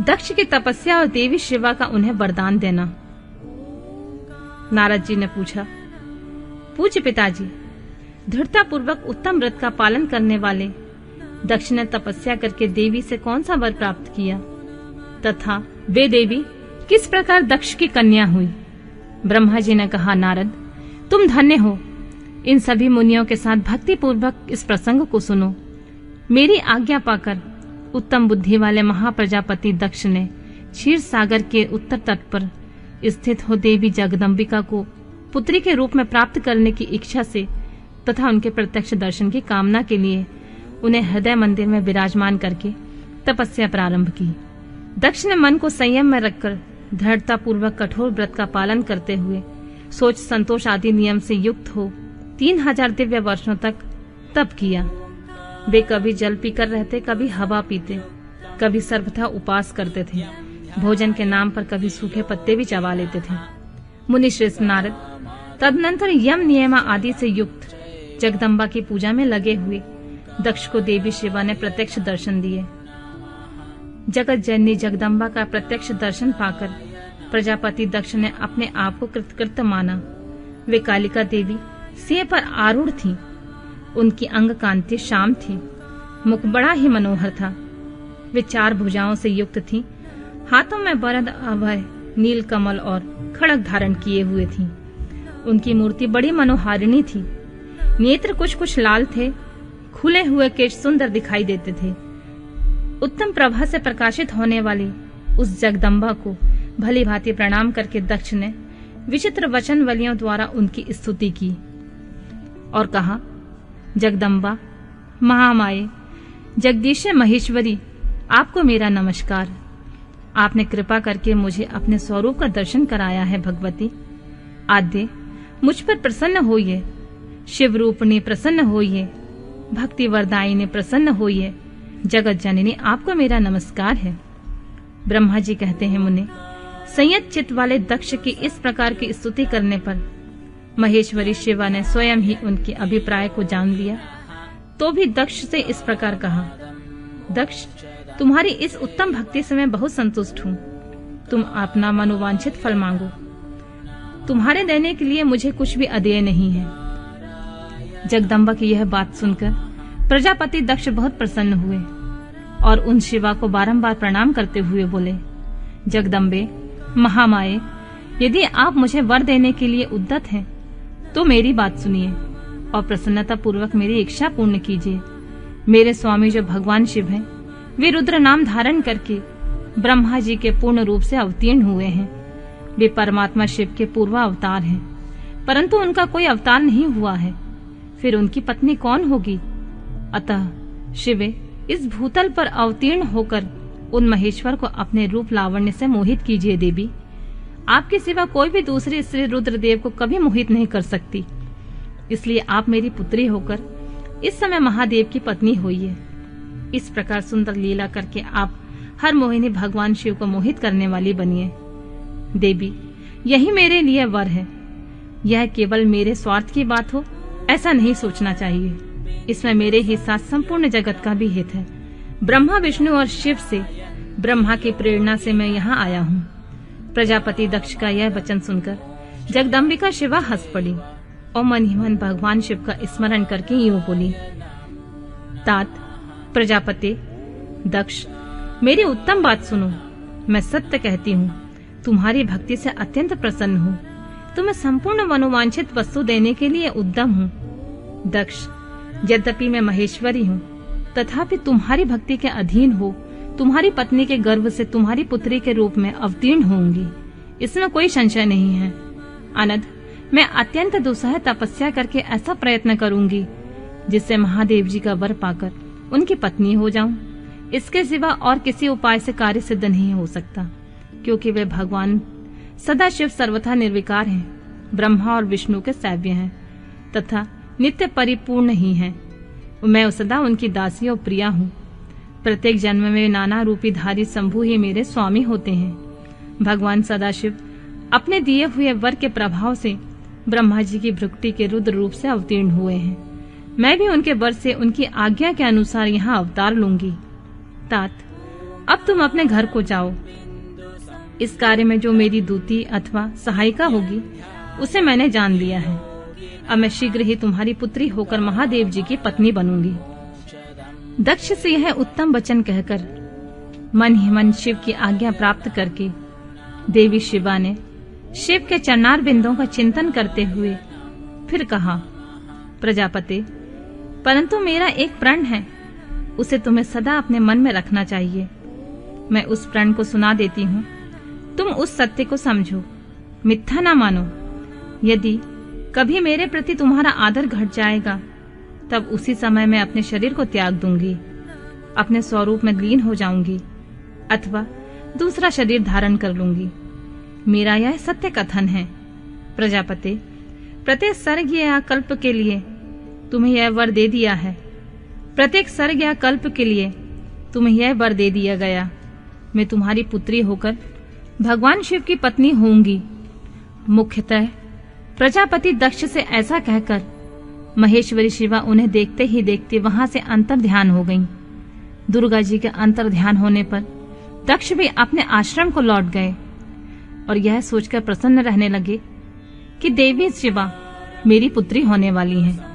दक्ष की तपस्या और देवी शिवा का उन्हें वरदान देना। नारद जी ने पूछा, पूज्य पिताजी, दृढ़तापूर्वक उत्तम व्रत का पालन करने वाले दक्ष ने तपस्या करके देवी से कौन सा वर प्राप्त किया तथा वे देवी किस प्रकार दक्ष की कन्या हुई? ब्रह्मा जी ने कहा, नारद, तुम धन्य हो। इन सभी मुनियों के साथ भक्ति पूर्वक इस प्रसंग को सुनो। मेरी आज्ञा पाकर उत्तम बुद्धि वाले महाप्रजापति दक्ष ने क्षीर सागर के उत्तर तट पर स्थित हो देवी जगदम्बिका को पुत्री के रूप में प्राप्त करने की इच्छा से तथा उनके प्रत्यक्ष दर्शन की कामना के लिए उन्हें हृदय मंदिर में विराजमान करके तपस्या प्रारंभ की। दक्ष ने मन को संयम में रखकर दृढ़ता पूर्वक कठोर व्रत का पालन करते हुए सोच संतोष आदि नियम से युक्त हो 3000 दिव्य वर्षों तक तप किया। वे कभी जल पीकर रहते, कभी हवा पीते, कभी सर्वथा उपास करते थे। भोजन के नाम पर कभी सूखे पत्ते भी चबा लेते थे। मुनि श्रेष्ठ नारद तदनंतर यम नियम आदि से युक्त जगदम्बा की पूजा में लगे हुए दक्ष को देवी शिवा ने प्रत्यक्ष दर्शन दिए। जगत जननी जगदम्बा का प्रत्यक्ष दर्शन पाकर प्रजापति दक्ष ने अपने आप को कृतकृत्य माना। वे कालिका देवी सिंह पर आरूढ़ थीं। उनकी अंग कांति श्याम थी, मुख बड़ा ही मनोहर था। वे 4 भुजाओं से युक्त थीं, हाथों में वरद अभय नील कमल और खड़ग धारण किए हुए थी। उनकी मूर्ति बड़ी मनोहारिणी थी। नेत्र कुछ कुछ लाल थे, खुले हुए केश सुंदर दिखाई देते थे। उत्तम प्रभा से प्रकाशित होने वाली उस जगदम्बा को भली भांति प्रणाम करके दक्ष ने विचित्र वचन वलियों द्वारा उनकी स्तुति की और कहा, जगदम्बा, महामाये, जगदीश महेश्वरी, आपको मेरा नमस्कार। आपने कृपा करके मुझे अपने स्वरूप का दर्शन कराया है। भगवती आद्य मुझ पर प्रसन्न होइए, शिव रूपणी प्रसन्न होइए, भक्ति वरदायिनी प्रसन्न होइए। जगत जननी, आपको मेरा नमस्कार है। ब्रह्मा जी कहते हैं, मुने, संयत चित्त वाले दक्ष की इस प्रकार की स्तुति करने पर महेश्वरी शिवा ने स्वयं ही उनके अभिप्राय को जान लिया। तो भी दक्ष से इस प्रकार कहा, दक्ष, तुम्हारी इस उत्तम भक्ति से मैं बहुत संतुष्ट हूँ। तुम अपना मनोवांछित फल मांगो। तुम्हारे देने के लिए मुझे कुछ भी अदेय नहीं है। जगदम्बा की यह बात सुनकर प्रजापति दक्ष बहुत प्रसन्न हुए और उन शिवा को बारंबार प्रणाम करते हुए बोले, जगदम्बे, महामाये, यदि आप मुझे वर देने के लिए उद्यत हैं तो मेरी बात सुनिए और प्रसन्नता पूर्वक मेरी इच्छा पूर्ण कीजिए। मेरे स्वामी जो भगवान शिव हैं, वे रुद्र नाम धारण करके ब्रह्मा जी के पूर्ण रूप से अवतीर्ण हुए हैं। वे परमात्मा शिव के पूर्व अवतार हैं, परंतु उनका कोई अवतार नहीं हुआ है। फिर उनकी पत्नी कौन होगी? अतः शिवे, इस भूतल पर अवतीर्ण होकर उन महेश्वर को अपने रूप लावण्य से मोहित कीजिए। देवी, आपके सिवा कोई भी दूसरी स्त्री रुद्रदेव को कभी मोहित नहीं कर सकती। इसलिए आप मेरी पुत्री होकर इस समय महादेव की पत्नी होइए। इस प्रकार सुंदर लीला करके आप हर मोहिनी भगवान शिव को मोहित करने वाली बनिए। देवी, यही मेरे लिए वर है। यह केवल मेरे स्वार्थ की बात हो ऐसा नहीं सोचना चाहिए। इसमें मेरे ही साथ संपूर्ण जगत का भी हित है। ब्रह्मा, विष्णु और शिव से ब्रह्मा की प्रेरणा से मैं यहाँ आया हूँ। प्रजापति दक्ष का यह वचन सुनकर जगदम्बिका शिवा हंस पड़ी और मन ही मन भगवान शिव का स्मरण करके यूं बोली, तात, प्रजापति दक्ष, मेरी उत्तम बात सुनो। मैं सत्य कहती हूँ, तुम्हारी भक्ति से अत्यंत प्रसन्न हूँ। तुम्हें संपूर्ण मनोवांछित वस्तु देने के लिए उद्यम हूँ। दक्ष, यद्यपि मैं महेश्वरी हूँ, तथापि तुम्हारी भक्ति के अधीन हो तुम्हारी पत्नी के गर्भ से तुम्हारी पुत्री के रूप में अवतीर्ण होंगी। इसमें कोई संशय नहीं है। अनद, मैं अत्यंत दुस्सह तपस्या करके ऐसा प्रयत्न करूंगी जिससे महादेव जी का वर पाकर उनकी पत्नी हो जाऊं। इसके सिवा और किसी उपाय से कार्य सिद्ध नहीं हो सकता, क्योंकि वे भगवान सदाशिव सर्वथा निर्विकार हैं, ब्रह्मा और विष्णु के सेव्य हैं तथा नित्य परिपूर्ण ही हैं। मैं सदा उनकी दासी और प्रिया हूँ। प्रत्येक जन्म में नाना रूपी धारी शंभु ही मेरे स्वामी होते हैं। भगवान सदाशिव अपने दिए हुए वर के प्रभाव से ब्रह्मा जी की भृकुटी के रुद्र रूप से अवतीर्ण हुए हैं। मैं भी उनके वर से उनकी आज्ञा के अनुसार यहाँ अवतार लूंगी। तात, अब तुम अपने घर को जाओ। इस कार्य में जो मेरी दूती अथवा सहायिका होगी उसे मैंने जान लिया है। अब मैं शीघ्र ही तुम्हारी पुत्री होकर महादेव जी की पत्नी बनूंगी। दक्ष से यह उत्तम वचन कहकर मन ही मन शिव की आज्ञा प्राप्त करके देवी शिवा ने शिव के चरणार बिंदों का चिंतन करते हुए फिर कहा, प्रजापति, परंतु मेरा एक प्रण है, उसे तुम्हें सदा अपने मन में रखना चाहिए। मैं उस प्रण को सुना देती हूँ, तुम उस सत्य को समझो, मिथ्या ना मानो। यदि कभी मेरे प्रति तुम्हारा आदर घट जाएगा तब उसी समय मैं अपने शरीर को त्याग दूंगी, अपने स्वरूप में लीन हो जाऊंगी अथवा दूसरा शरीर धारण कर लूंगी। मेरा यह सत्य कथन है। प्रजापति, प्रत्येक सर्ग या कल्प के लिए तुम्हें यह वर दे दिया है। प्रत्येक सर्ग या कल्प के लिए तुम्हें यह वर दे दिया गया। मैं तुम्हारी पुत्री होकर भगवान शिव की पत्नी होंगी। मुख्यतः प्रजापति दक्ष से ऐसा कहकर महेश्वरी शिवा उन्हें देखते ही देखते वहां से अंतर ध्यान हो गईं। दुर्गा जी के अंतर ध्यान होने पर दक्ष भी अपने आश्रम को लौट गए और यह सोचकर प्रसन्न रहने लगे कि देवी शिवा मेरी पुत्री होने वाली हैं।